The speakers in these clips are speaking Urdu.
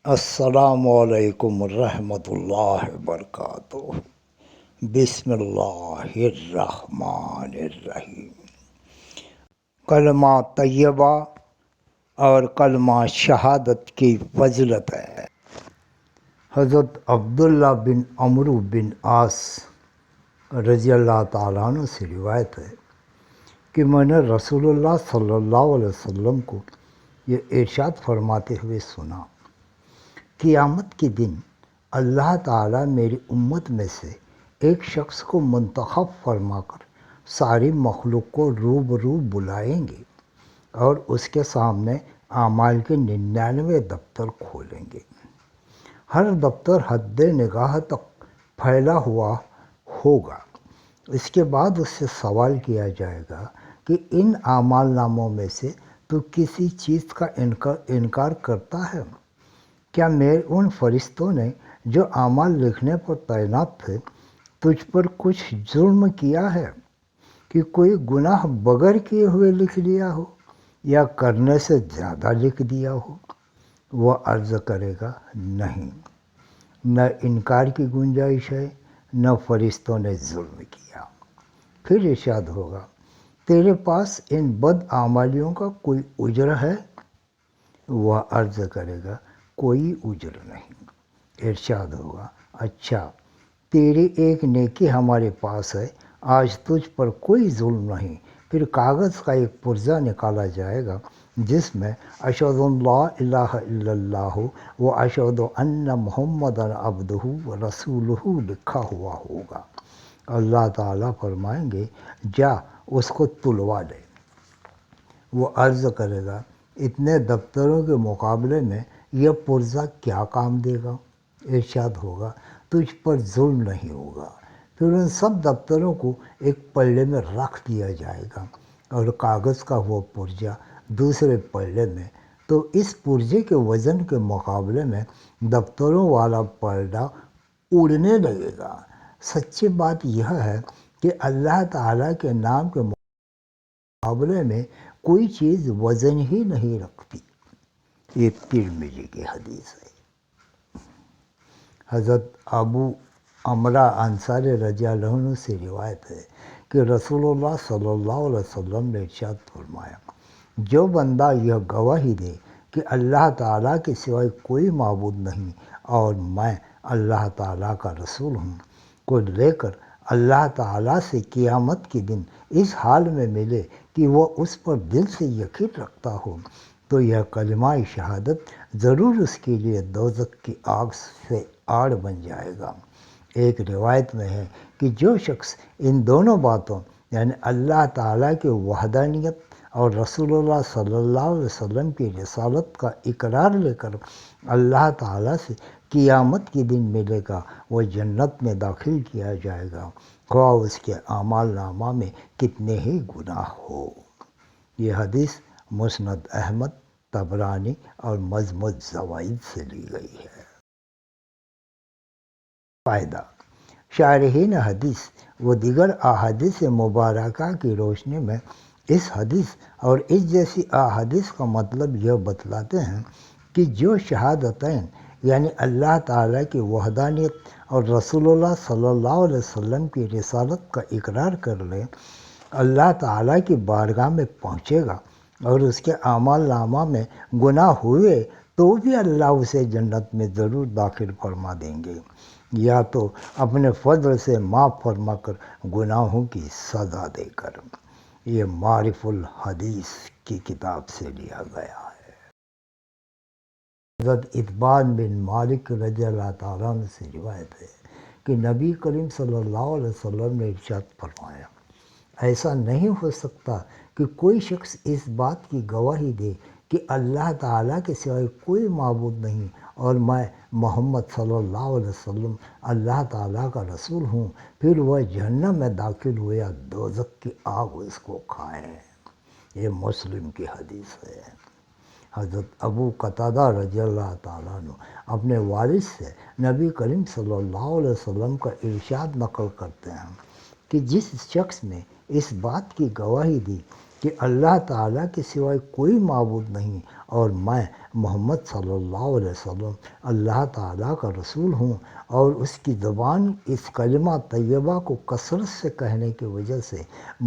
السلام علیکم ورحمۃ اللہ وبرکاتہ۔ بسم اللہ الرحمن الرحیم۔ کلمہ طیبہ اور کلمہ شہادت کی فضیلت ہے۔ حضرت عبداللہ بن عمرو بن عاص رضی اللہ تعالیٰ عنہ سے روایت ہے کہ میں نے رسول اللہ صلی اللہ علیہ وسلم کو یہ ارشاد فرماتے ہوئے سنا، قیامت کے دن اللہ تعالیٰ میری امت میں سے ایک شخص کو منتخب فرما کر ساری مخلوق کو روبرو بلائیں گے اور اس کے سامنے اعمال کے 99 دفتر کھولیں گے۔ ہر دفتر حد نگاہ تک پھیلا ہوا ہوگا۔ اس کے بعد اس سے سوال کیا جائے گا کہ ان اعمال ناموں میں سے تو کسی چیز کا انکار کرتا ہے؟ کیا ان فرشتوں نے جو اعمال لکھنے پر تعینات تھے تجھ پر کچھ ظلم کیا ہے کہ کوئی گناہ بغیر کیے ہوئے لکھ لیا ہو یا کرنے سے زیادہ لکھ دیا ہو؟ وہ عرض کرے گا نہیں، نہ انکار کی گنجائش ہے، نہ فرشتوں نے ظلم کیا۔ پھر ارشاد ہوگا، تیرے پاس ان بد اعمالیوں کا کوئی اجر ہے؟ وہ عرض کرے گا کوئی اجر نہیں۔ ارشاد ہوگا، اچھا، تیری ایک نیکی ہمارے پاس ہے، آج تجھ پر کوئی ظلم نہیں۔ پھر کاغذ کا ایک پرزہ نکالا جائے گا جس میں اشہد ان لا الہ الا اللہ و اشہد ان محمدً عبدہ و رسولہ لکھا ہوا ہوگا۔ اللہ تعالیٰ فرمائیں گے جا اس کو تلوا دے۔ وہ عرض کرے گا اتنے دفتروں کے مقابلے میں یہ پرزہ کیا کام دے گا؟ ارشاد ہوگا تجھ پر ظلم نہیں ہوگا۔ پھر ان سب دفتروں کو ایک پلڑے میں رکھ دیا جائے گا اور کاغذ کا وہ پرزہ دوسرے پلڑے میں، تو اس پرزے کے وزن کے مقابلے میں دفتروں والا پلڑا اڑنے لگے گا۔ سچی بات یہ ہے کہ اللہ تعالیٰ کے نام کے مقابلے میں کوئی چیز وزن ہی نہیں رکھتی۔ یہ ترمذی کی حدیث ہے۔ حضرت ابو عمرہ انصاری رضی اللہ عنہ سے روایت ہے کہ رسول اللہ صلی اللہ علیہ وسلم نے ارشاد فرمایا، جو بندہ یہ گواہی دے کہ اللہ تعالیٰ کے سوائے کوئی معبود نہیں اور میں اللہ تعالیٰ کا رسول ہوں، کو لے کر اللہ تعالیٰ سے قیامت کے دن اس حال میں ملے کہ وہ اس پر دل سے یقین رکھتا ہو، تو یہ کلمہ شہادت ضرور اس کے لیے دوزخ کی آگ سے آڑ بن جائے گا۔ ایک روایت میں ہے کہ جو شخص ان دونوں باتوں یعنی اللہ تعالیٰ کی وحدانیت اور رسول اللہ صلی اللہ علیہ وسلم کی رسالت کا اقرار لے کر اللہ تعالیٰ سے قیامت کے دن ملے گا، وہ جنت میں داخل کیا جائے گا، خواہ اس کے اعمال نامہ میں کتنے ہی گناہ ہو۔ یہ حدیث مسند احمد، طبرانی اور مجمع الزوائد سے لی گئی ہے۔ فائدہ: شارحین حدیث و دیگر احادیث مبارکہ کی روشنی میں اس حدیث اور اس جیسی احادیث کا مطلب یہ بتلاتے ہیں کہ جو شہادتین یعنی اللہ تعالیٰ کی وحدانیت اور رسول اللہ صلی اللہ علیہ وسلم کی رسالت کا اقرار کر لے، اللہ تعالیٰ کی بارگاہ میں پہنچے گا اور اس کے اعمال نامہ میں گناہ ہوئے تو بھی اللہ اسے جنت میں ضرور داخل فرما دیں گے، یا تو اپنے فضل سے معاف فرما کر گناہوں کی سزا دے کر۔ یہ معارف الحدیث کی کتاب سے لیا گیا ہے۔ حضرت اتبان بن مالک رضی اللہ تعالیٰ عنہ سے روایت ہے کہ نبی کریم صلی اللہ علیہ وسلم نے ارشاد فرمایا، ایسا نہیں ہو سکتا کہ کوئی شخص اس بات کی گواہی دے کہ اللہ تعالیٰ کے سوائے کوئی معبود نہیں اور میں محمد صلی اللہ علیہ وسلم اللہ تعالیٰ کا رسول ہوں، پھر وہ جہنم میں داخل ہو یا دوزخ کی آگ اس کو کھائے۔ یہ مسلم کی حدیث ہے۔ حضرت ابو قتادہ رضی اللہ تعالیٰ عنہ اپنے والد سے نبی کریم صلی اللہ علیہ وسلم کا ارشاد نقل کرتے ہیں کہ جس شخص نے اس بات کی گواہی دی کہ اللہ تعالیٰ کے سوائے کوئی معبود نہیں اور میں محمد صلی اللہ علیہ وسلم اللہ تعالیٰ کا رسول ہوں، اور اس کی زبان اس کلمہ طیبہ کو کثرت سے کہنے کی وجہ سے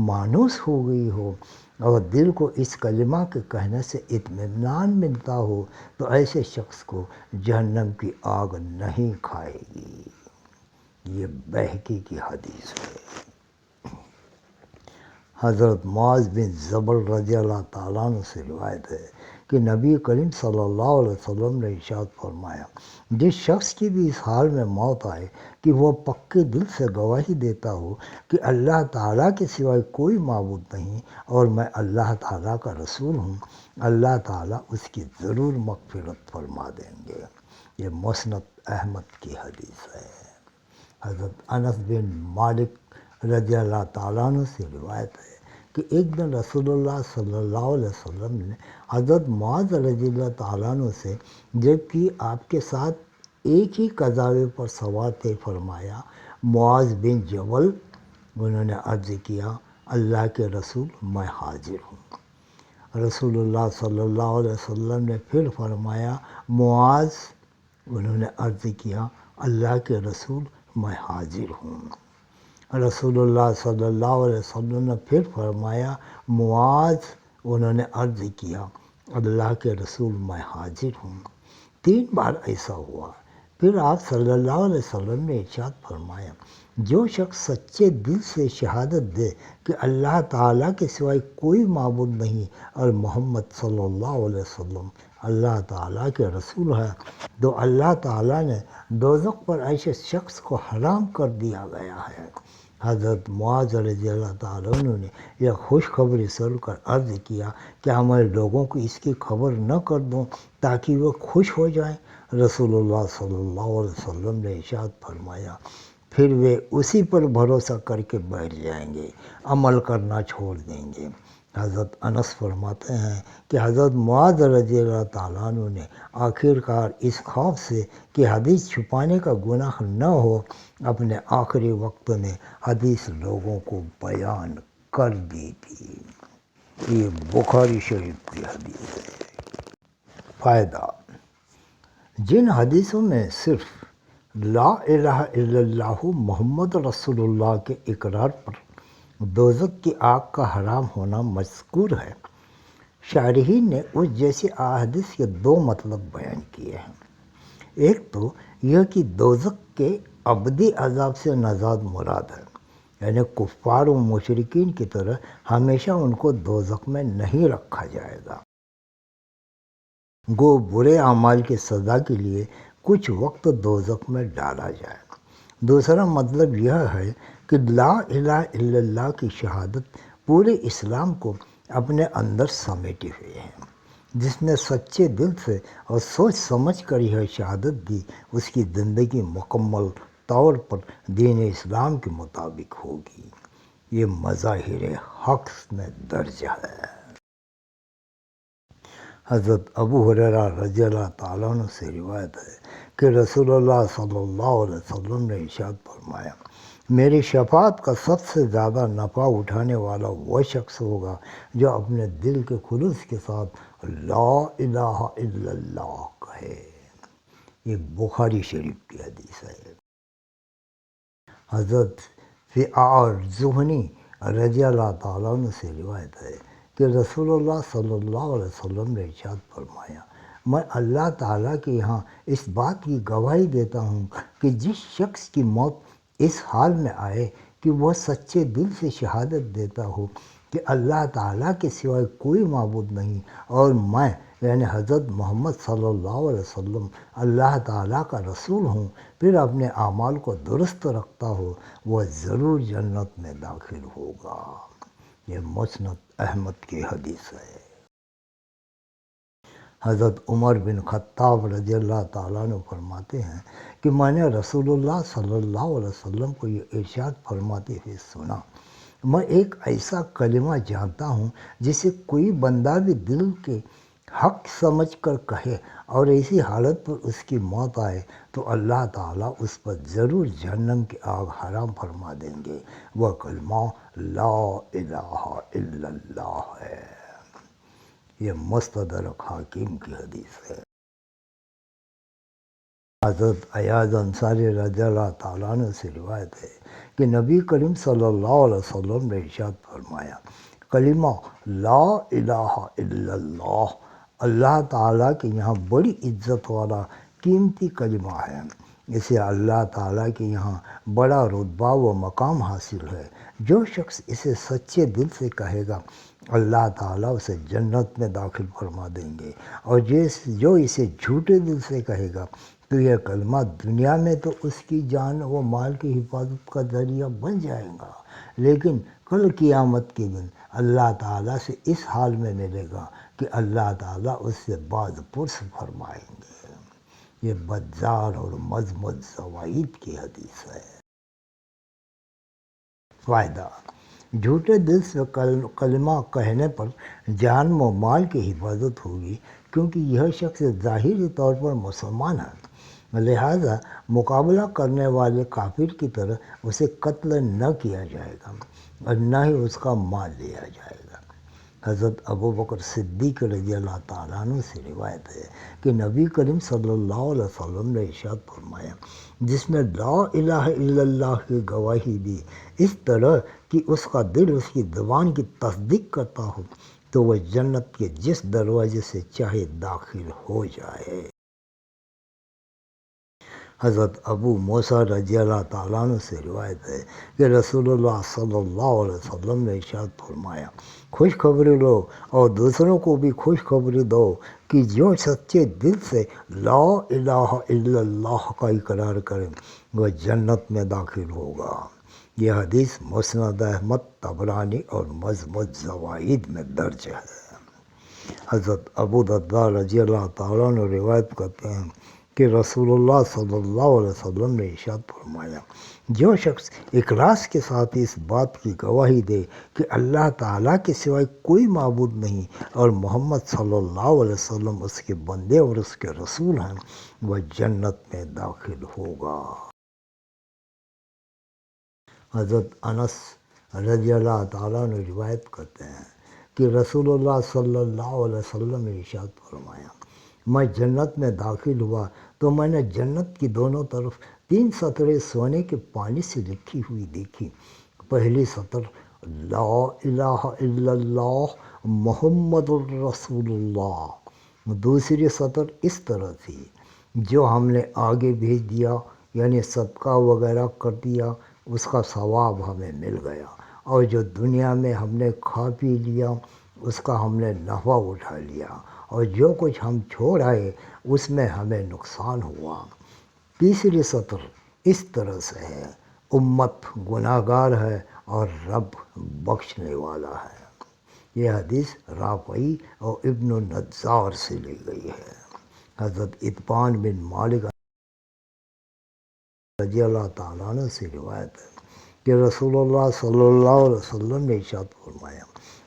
مانوس ہو گئی ہو اور دل کو اس کلمہ کے کہنے سے اطمینان ملتا ہو، تو ایسے شخص کو جہنم کی آگ نہیں کھائے گی۔ یہ بہقی کی حدیث ہے۔ حضرت معاذ بن جبل رضی اللہ تعالیٰ عنہ سے روایت ہے کہ نبی کریم صلی اللہ علیہ وسلم نے ارشاد فرمایا، جس شخص کی بھی اس حال میں موت آئے کہ وہ پکے دل سے گواہی دیتا ہو کہ اللہ تعالیٰ کے سوائے کوئی معبود نہیں اور میں اللہ تعالیٰ کا رسول ہوں، اللہ تعالیٰ اس کی ضرور مغفرت فرما دیں گے۔ یہ مسند احمد کی حدیث ہے۔ حضرت انس بن مالک رضی اللہ تعالیٰ عنہ سے روایت ہے کہ ایک دن رسول اللہ صلی اللہ علیہ وسلم نے حضرت معاذ رضی اللہ تعالیٰ عنہ سے، جبکہ آپ کے ساتھ ایک ہی قضاوے پر سوار تھے، فرمایا، معاذ بن جبل، انہوں نے عرض کیا، اللہ کے رسول میں حاضر ہوں۔ رسول اللہ صلی اللہ علیہ وسلم نے پھر فرمایا، معاذ، انہوں نے عرض کیا، اللہ کے رسول میں حاضر ہوں۔ رسول اللہ صلی اللہ علیہ وسلم نے پھر فرمایا، معاذ، انہوں نے عرض کیا، اللہ کے رسول میں حاضر ہوں۔ 3 بار ایسا ہوا۔ پھر آپ صلی اللہ علیہ وسلم نے ارشاد فرمایا، جو شخص سچے دل سے شہادت دے کہ اللہ تعالیٰ کے سوائے کوئی معبود نہیں اور محمد صلی اللہ علیہ وسلم اللہ تعالیٰ کے رسول ہے، تو اللہ تعالیٰ نے دوزخ پر ایسے شخص کو حرام کر دیا گیا ہے۔ حضرت معاذ رضی اللہ تعالیٰ عنہ نے یہ خوشخبری سن کر عرض کیا، کیا میں لوگوں کو اس کی خبر نہ کر دوں تاکہ وہ خوش ہو جائیں؟ رسول اللہ صلی اللہ علیہ وسلم نے ارشاد فرمایا، پھر وہ اسی پر بھروسہ کر کے بیٹھ جائیں گے، عمل کرنا چھوڑ دیں گے۔ حضرت انس فرماتے ہیں کہ حضرت معاذ رضی اللہ تعالیٰ عنہ نے آخرکار اس خوف سے کہ حدیث چھپانے کا گناہ نہ ہو، اپنے آخری وقت میں حدیث لوگوں کو بیان کر دی تھی۔ یہ بخاری شریف کی حدیث ہے۔ فائدہ: جن حدیثوں میں صرف لا الہ الا اللہ محمد رسول اللہ کے اقرار پر دوزخ کی آگ کا حرام ہونا مذکور ہے، شارحین نے اس جیسی احادیث کے 2 مطلب بیان کیے ہیں۔ ایک تو یہ کہ دوزخ کے ابدی عذاب سے نجات مراد ہے، یعنی کفار و مشرکین کی طرح ہمیشہ ان کو دوزخ میں نہیں رکھا جائے گا، گو برے اعمال کی سزا کے لیے کچھ وقت دوزخ میں ڈالا جائے۔ دوسرا مطلب یہ ہے کہ لا الہ الا اللہ کی شہادت پورے اسلام کو اپنے اندر سمیٹے ہوئے ہے۔ جس نے سچے دل سے اور سوچ سمجھ کر یہ شہادت دی، اس کی زندگی مکمل طور پر دین اسلام کے مطابق ہوگی۔ یہ مظاہر حق میں درج ہے۔ حضرت ابو ہریرہ رضی اللہ تعالیٰ عنہ سے روایت ہے کہ رسول اللہ صلی اللہ علیہ وسلم نے ارشاد فرمایا، میری شفاعت کا سب سے زیادہ نفع اٹھانے والا وہ شخص ہوگا جو اپنے دل کے خلوص کے ساتھ لا الہ الا اللہ کہے۔ یہ بخاری شریف کی حدیث ہے۔ حضرت فیعار جہنی رضی اللہ تعالیٰ عنہ سے روایت ہے کہ رسول اللہ صلی اللہ علیہ وسلم نے ارشاد فرمایا، میں اللہ تعالیٰ کے یہاں اس بات کی گواہی دیتا ہوں کہ جس شخص کی موت اس حال میں آئے کہ وہ سچے دل سے شہادت دیتا ہو کہ اللہ تعالیٰ کے سوائے کوئی معبود نہیں اور میں یعنی حضرت محمد صلی اللہ علیہ وسلم اللہ تعالیٰ کا رسول ہوں، پھر اپنے اعمال کو درست رکھتا ہو، وہ ضرور جنت میں داخل ہوگا۔ یہ مسند احمد کی حدیث ہے۔ حضرت عمر بن خطاب رضی اللہ تعالیٰ عنہ فرماتے ہیں کہ میں نے رسول اللہ صلی اللہ علیہ وسلم کو یہ ارشاد فرماتے ہوئے سنا، میں ایک ایسا کلمہ جانتا ہوں جسے کوئی بندہ بھی دل کے حق سمجھ کر کہے اور ایسی حالت پر اس کی موت آئے تو اللہ تعالیٰ اس پر ضرور جہنم کی آگ حرام فرما دیں گے۔ وہ کلمہ لا الہ الا اللہ ہے۔ یہ مستدرک حاکم کی حدیث ہے۔ حضرت ایاز انصاری رضی اللہ تعالیٰ عنہ سے روایت ہے کہ نبی کریم صلی اللہ علیہ وسلم نے ارشاد فرمایا، کلمہ لا الہ الا اللہ اللہ تعالیٰ کے یہاں بڑی عزت والا قیمتی کلمہ ہے۔ اسے اللہ تعالیٰ کے یہاں بڑا رتبہ و مقام حاصل ہے۔ جو شخص اسے سچے دل سے کہے گا اللہ تعالیٰ اسے جنت میں داخل فرما دیں گے، اور جو اسے جھوٹے دل سے کہے گا تو یہ کلمہ دنیا میں تو اس کی جان و مال کی حفاظت کا ذریعہ بن جائے گا، لیکن کل قیامت کے دن اللہ تعالیٰ سے اس حال میں ملے گا کہ اللہ تعالیٰ اس سے باز پرس فرمائیں گے۔ یہ بزار اور مزمز زوائد کی حدیث ہے۔ فائدہ: جھوٹے دل سے کلمہ کہنے پر جان و مال کی حفاظت ہوگی، کیونکہ یہ شخص ظاہری طور پر مسلمان ہے، لہذا مقابلہ کرنے والے کافر کی طرح اسے قتل نہ کیا جائے گا اور نہ ہی اس کا مال لیا جائے گا۔ حضرت ابو بکر صدیق رضی اللہ تعالیٰ عنہ سے روایت ہے کہ نبی کریم صلی اللہ علیہ وسلم نے ارشاد فرمایا، جس نے لا الہ الا اللہ کی گواہی دی اس طرح کہ اس کا دل اس کی زبان کی تصدیق کرتا ہو، تو وہ جنت کے جس دروازے سے چاہے داخل ہو جائے۔ حضرت ابو موسیٰ رضی اللہ تعالیٰ عنہ سے روایت ہے کہ رسول اللہ صلی اللہ علیہ وسلم نے ارشاد فرمایا، خوشخبری لو اور دوسروں کو بھی خوشخبری دو کہ جو سچے دل سے لا الہ الا اللہ کا اقرار کرے وہ جنت میں داخل ہوگا۔ یہ حدیث مسند احمد، طبرانی اور مزمز زوائد میں درج ہے۔ حضرت ابو درداء رضی اللہ تعالیٰ عنہ روایت کرتے ہیں کہ رسول اللہ صلی اللہ علیہ وسلم نے ارشاد فرمایا، جو شخص اخلاص کے ساتھ اس بات کی گواہی دے کہ اللہ تعالیٰ کے سوائے کوئی معبود نہیں اور محمد صلی اللہ علیہ وسلم اس کے بندے اور اس کے رسول ہیں، وہ جنت میں داخل ہوگا۔ حضرت انس رضی اللہ تعالیٰ عنہ روایت کرتے ہیں کہ رسول اللہ صلی اللہ علیہ وسلم نے ارشاد فرمایا، میں جنت میں داخل ہوا تو میں نے جنت کی دونوں طرف 3 سطریں سونے کے پانی سے لکھی ہوئی دیکھی۔ پہلی سطر لا الہ الا اللہ محمد الرسول اللہ، دوسری سطر اس طرح تھی، جو ہم نے آگے بھیج دیا یعنی صدقہ وغیرہ کر دیا اس کا ثواب ہمیں مل گیا، اور جو دنیا میں ہم نے کھا پی لیا اس کا ہم نے نفع اٹھا لیا، اور جو کچھ ہم چھوڑ آئے اس میں ہمیں نقصان ہوا۔ تیسری سطر اس طرح سے ہے، امت گناہ گار ہے اور رب بخشنے والا ہے۔ یہ حدیث رافعی اور ابن النجار سے لی گئی ہے۔ حضرت اتبان بن مالک رضی اللہ تعالیٰ عنہ سے روایت ہے کہ رسول اللہ صلی اللہ علیہ وسلم نے ارشاد فرمایا،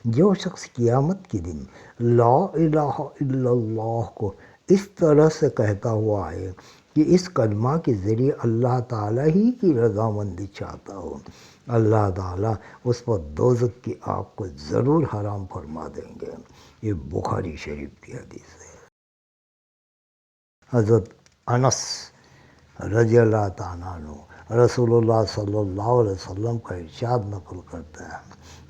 جو شخص قیامت کے دن لا الہ الا اللہ کو اس طرح سے کہتا ہوا آئے کہ اس کلمہ کے ذریعے اللہ تعالیٰ ہی کی رضامندی چاہتا ہو، اللہ تعالیٰ اس پر دوزخ کی آگ کو ضرور حرام فرما دیں گے۔ یہ بخاری شریف کی حدیث ہے۔ حضرت انس رضی اللہ تعالیٰ عنہ رسول اللہ صلی اللہ علیہ وسلم کا ارشاد نقل کرتا ہے،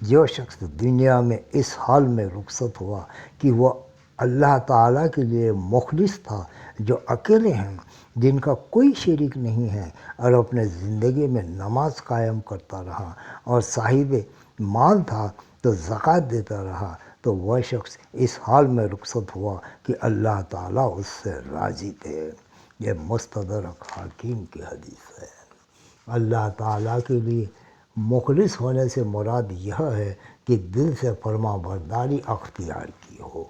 جو شخص دنیا میں اس حال میں رخصت ہوا کہ وہ اللہ تعالیٰ کے لیے مخلص تھا، جو اکیلے ہیں، جن کا کوئی شریک نہیں ہے، اور اپنے زندگی میں نماز قائم کرتا رہا اور صاحب مال تھا تو زکوٰۃ دیتا رہا، تو وہ شخص اس حال میں رخصت ہوا کہ اللہ تعالیٰ اس سے راضی تھے۔ یہ مستدرک حاکم کی حدیث ہے۔ اللہ تعالیٰ کے لیے مخلص ہونے سے مراد یہ ہے کہ دل سے فرما برداری اختیار کی ہو۔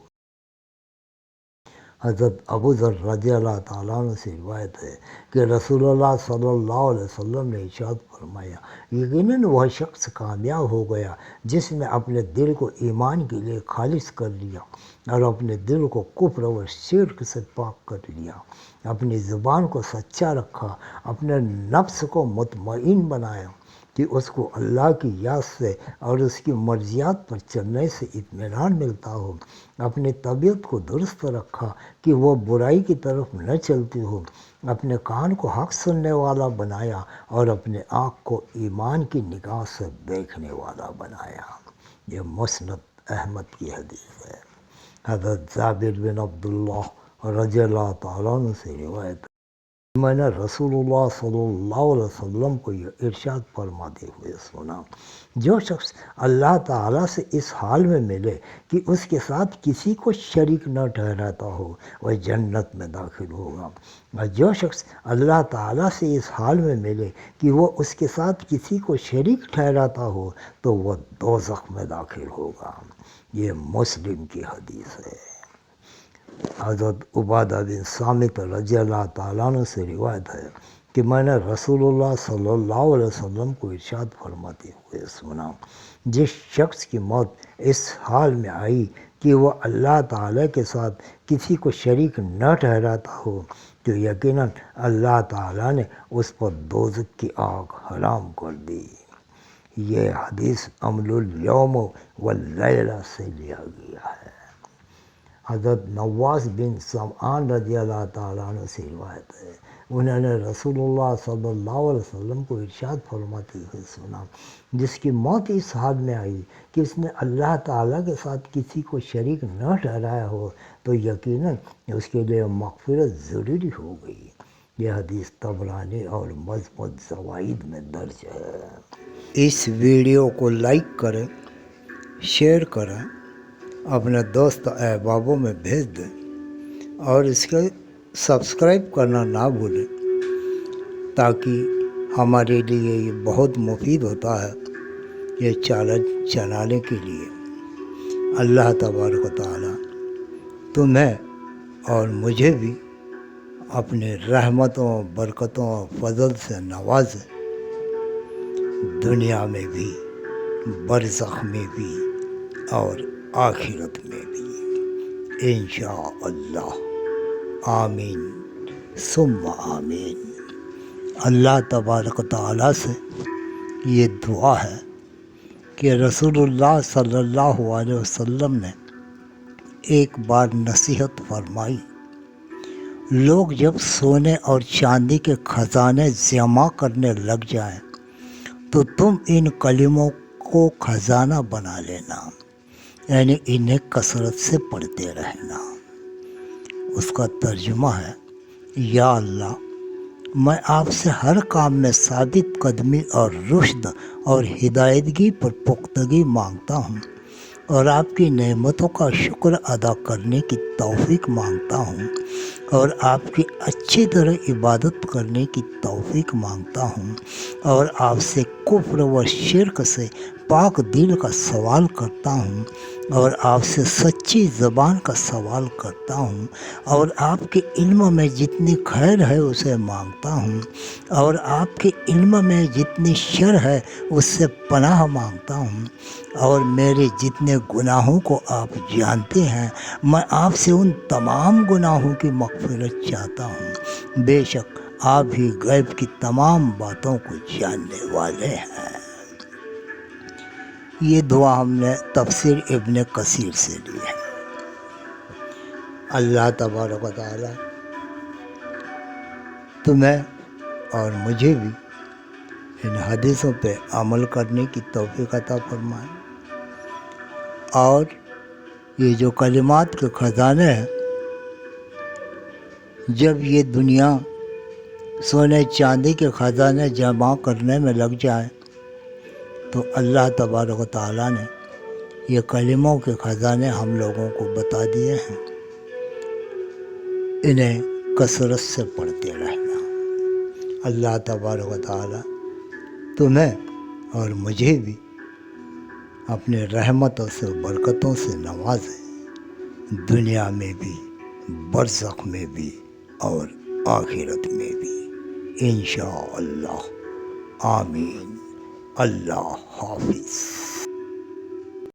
حضرت ابو ذر رضی اللہ تعالیٰ عنہ سے روایت ہے کہ رسول اللہ صلی اللہ علیہ وسلم نے ارشاد فرمایا، یقیناً وہ شخص کامیاب ہو گیا جس نے اپنے دل کو ایمان کے لیے خالص کر لیا اور اپنے دل کو کفر و شرک سے پاک کر لیا، اپنی زبان کو سچا رکھا، اپنے نفس کو مطمئن بنایا کہ اس کو اللہ کی یاد سے اور اس کی مرضیات پر چلنے سے اطمینان ملتا ہو، اپنی طبیعت کو درست رکھا کہ وہ برائی کی طرف نہ چلتی ہو، اپنے کان کو حق سننے والا بنایا اور اپنے آنکھ کو ایمان کی نگاہ سے دیکھنے والا بنایا۔ یہ مسند احمد کی حدیث ہے۔ حضرت جابر بن عبداللہ رضی اللہ تعالیٰ عنہ سے روایت ہے، میں نے رسول اللہ صلی اللہ علیہ وسلم کو یہ ارشاد فرماتے ہوئے سنا، جو شخص اللہ تعالیٰ سے اس حال میں ملے کہ اس کے ساتھ کسی کو شریک نہ ٹھہراتا ہو، وہ جنت میں داخل ہوگا، اور جو شخص اللہ تعالیٰ سے اس حال میں ملے کہ وہ اس کے ساتھ کسی کو شریک ٹھہراتا ہو تو وہ دوزخ میں داخل ہوگا۔ یہ مسلم کی حدیث ہے۔ حضرت عبادہ بن صامت رضی اللہ تعالیٰ عنہ سے روایت ہے کہ میں نے رسول اللہ صلی اللہ علیہ وسلم کو ارشاد فرماتے ہوئے سنا، جس شخص کی موت اس حال میں آئی کہ وہ اللہ تعالیٰ کے ساتھ کسی کو شریک نہ ٹھہراتا ہو تو یقیناً اللہ تعالیٰ نے اس پر دوزخ کی آگ حرام کر دی۔ یہ حدیث عمل الیوم واللیلہ سے لیا گیا ہے۔ حضرت نواس بن سمعان رضی اللہ تعالیٰ عنہ سے روایت ہے، انہوں نے رسول اللہ صلی اللہ علیہ وسلم کو ارشاد فرماتے ہوئے سنا، جس کی موت اس حال میں آئی کہ اس نے اللہ تعالیٰ کے ساتھ کسی کو شریک نہ ٹھہرایا ہو تو یقیناً اس کے لیے مغفرت ضروری ہو گئی۔ یہ حدیث طبرانی اور مجمع زوائد میں درج ہے۔ اس ویڈیو کو لائک کریں، شیئر کریں، اپنے دوست احبابوں میں بھیج دیں اور اس کے سبسکرائب کرنا نہ بھولیں، تاکہ ہمارے لیے یہ بہت مفید ہوتا ہے یہ چینل چلانے کے لیے۔ اللہ تبارک و تعالیٰ تمہیں اور مجھے بھی اپنے رحمتوں، برکتوں اور فضل سے نوازے، دنیا میں بھی، برزخ میں بھی اور آخرت میں بھی، انشاءاللہ، آمین ثم آمین۔ اللہ تبارک و تعالیٰ سے یہ دعا ہے کہ رسول اللہ صلی اللہ علیہ وسلم نے ایک بار نصیحت فرمائی، لوگ جب سونے اور چاندی کے خزانے جمع کرنے لگ جائیں تو تم ان کلموں کو خزانہ بنا لینا، یعنی انہیں کثرت سے پڑھتے رہنا۔ اس کا ترجمہ ہے، یا اللہ، میں آپ سے ہر کام میں ثابت قدمی اور رشد اور ہدایتگی پر پختگی مانگتا ہوں، اور آپ کی نعمتوں کا شکر ادا کرنے کی توفیق مانگتا ہوں، اور آپ کی اچھی طرح عبادت کرنے کی توفیق مانگتا ہوں، اور آپ سے کفر و شرک سے پاک دل کا سوال کرتا ہوں، اور آپ سے سچی زبان کا سوال کرتا ہوں، اور آپ کے علم میں جتنی خیر ہے اسے مانگتا ہوں، اور آپ کے علم میں جتنی شر ہے اس سے پناہ مانگتا ہوں، اور میرے جتنے گناہوں کو آپ جانتے ہیں میں آپ سے ان تمام گناہوں کی مغفرت چاہتا ہوں، بے شک آپ ہی غیب کی تمام باتوں کو جاننے والے ہیں۔ یہ دعا ہم نے تفسیر ابن کثیر سے لی ہے۔ اللہ تبارک و تعالیٰ تمہیں اور مجھے بھی ان حدیثوں پہ عمل کرنے کی توفیق عطا فرمائے، اور یہ جو کلمات کے خزانے ہیں، جب یہ دنیا سونے چاندی کے خزانے جمع کرنے میں لگ جائے تو اللہ تبارک و تعالیٰ نے یہ کلموں کے خزانے ہم لوگوں کو بتا دیے ہیں، انہیں کثرت سے پڑھتے رہنا۔ اللہ تبارک و تعالیٰ تمہیں اور مجھے بھی اپنے رحمتوں سے برکتوں سے نوازے، دنیا میں بھی، برزخ میں بھی اور آخرت میں بھی، انشاءاللہ، آمین۔ اللہ حافظ۔